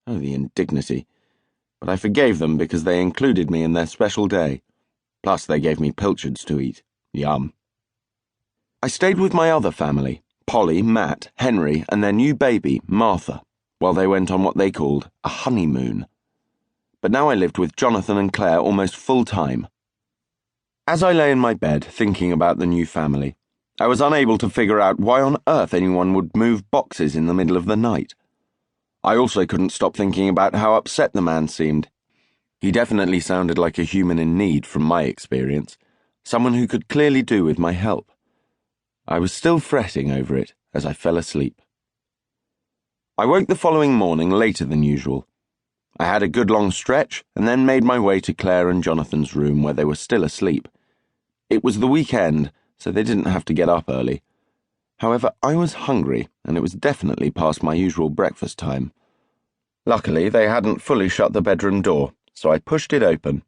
Oh, the indignity. But I forgave them because they included me in their special day. Plus, they gave me pilchards to eat. Yum. I stayed with my other family, Polly, Matt, Henry, and their new baby, Martha, while they went on what they called a honeymoon. But now I lived with Jonathan and Claire almost full time. As I lay in my bed thinking about the new family, I was unable to figure out why on earth anyone would move boxes in the middle of the night. I also couldn't stop thinking about how upset the man seemed. He definitely sounded like a human in need from my experience, someone who could clearly do with my help. I was still fretting over it as I fell asleep. I woke the following morning later than usual. I had a good long stretch and then made my way to Claire and Jonathan's room where they were still asleep. It was the weekend, so they didn't have to get up early. However, I was hungry, and it was definitely past my usual breakfast time. Luckily, they hadn't fully shut the bedroom door, so I pushed it open.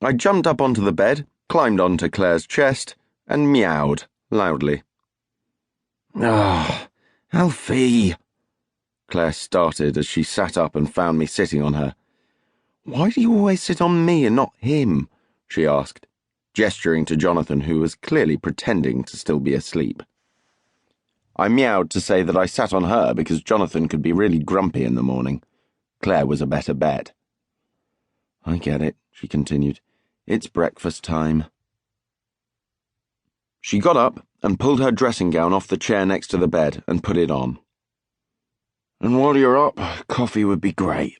I jumped up onto the bed, climbed onto Claire's chest, and meowed loudly. "Ah, Alfie!" Claire started as she sat up and found me sitting on her. "Why do you always sit on me and not him?" she asked, gesturing to Jonathan, who was clearly pretending to still be asleep. I meowed to say that I sat on her because Jonathan could be really grumpy in the morning. Claire was a better bet. "I get it," she continued. "It's breakfast time." She got up and pulled her dressing gown off the chair next to the bed and put it on. "And while you're up, coffee would be great,"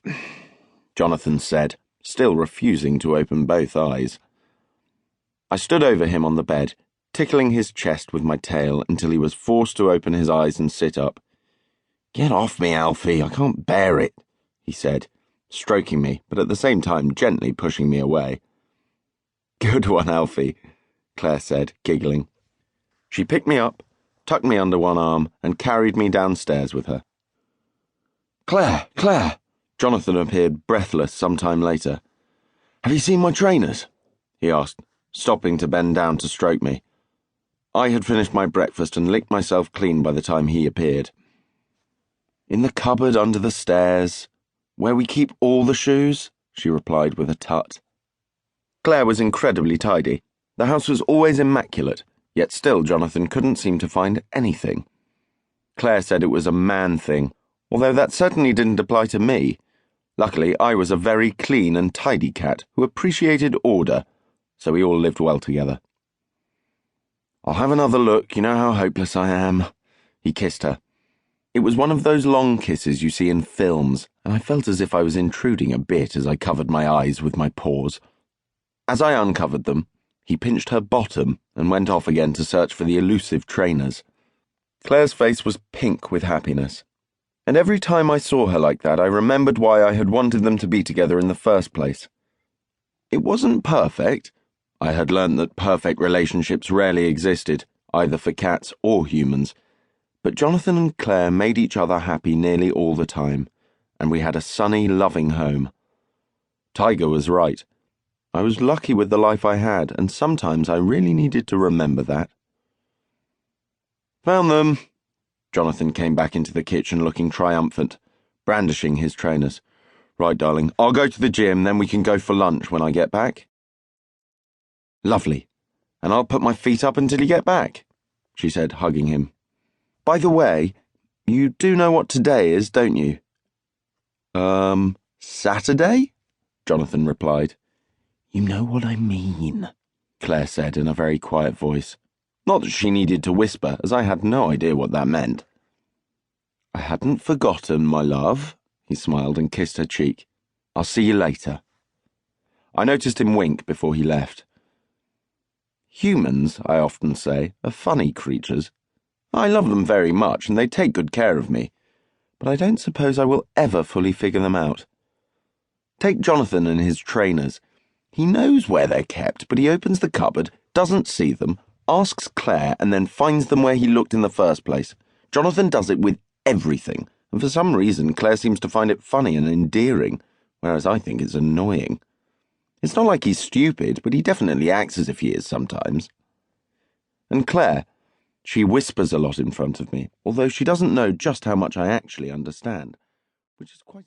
Jonathan said, still refusing to open both eyes. I stood over him on the bed, tickling his chest with my tail until he was forced to open his eyes and sit up. "Get off me, Alfie, I can't bear it," he said, stroking me, but at the same time gently pushing me away. "Good one, Alfie," Claire said, giggling. She picked me up, tucked me under one arm, and carried me downstairs with her. Claire! Jonathan appeared breathless some time later. "Have you seen my trainers?" he asked, stopping to bend down to stroke me. I had finished my breakfast and licked myself clean by the time he appeared. "In the cupboard under the stairs, where we keep all the shoes," she replied with a tut. Claire was incredibly tidy. The house was always immaculate, yet still Jonathan couldn't seem to find anything. Claire said it was a man thing, although that certainly didn't apply to me. Luckily, I was a very clean and tidy cat who appreciated order, so we all lived well together. "I'll have another look, you know how hopeless I am," he kissed her. It was one of those long kisses you see in films, and I felt as if I was intruding a bit as I covered my eyes with my paws. As I uncovered them, he pinched her bottom and went off again to search for the elusive trainers. Claire's face was pink with happiness, and every time I saw her like that, I remembered why I had wanted them to be together in the first place. It wasn't perfect. I had learned that perfect relationships rarely existed, either for cats or humans, but Jonathan and Claire made each other happy nearly all the time, and we had a sunny, loving home. Tiger was right. I was lucky with the life I had, and sometimes I really needed to remember that. "Found them." Jonathan came back into the kitchen looking triumphant, brandishing his trainers. "Right, darling, I'll go to the gym, then we can go for lunch when I get back." "Lovely. And I'll put my feet up until you get back," she said, hugging him. "By the way, you do know what today is, don't you?" Saturday?" Jonathan replied. "You know what I mean," Claire said in a very quiet voice. Not that she needed to whisper, as I had no idea what that meant. "I hadn't forgotten, my love," he smiled and kissed her cheek. "I'll see you later." I noticed him wink before he left. Humans, I often say, are funny creatures. I love them very much, and they take good care of me, but I don't suppose I will ever fully figure them out. Take Jonathan and his trainers. He knows where they're kept, but he opens the cupboard, doesn't see them, asks Claire, and then finds them where he looked in the first place. Jonathan does it with everything, and for some reason Claire seems to find it funny and endearing, whereas I think it's annoying. It's not like he's stupid, but he definitely acts as if he is sometimes. And Claire, she whispers a lot in front of me, although she doesn't know just how much I actually understand, which is quite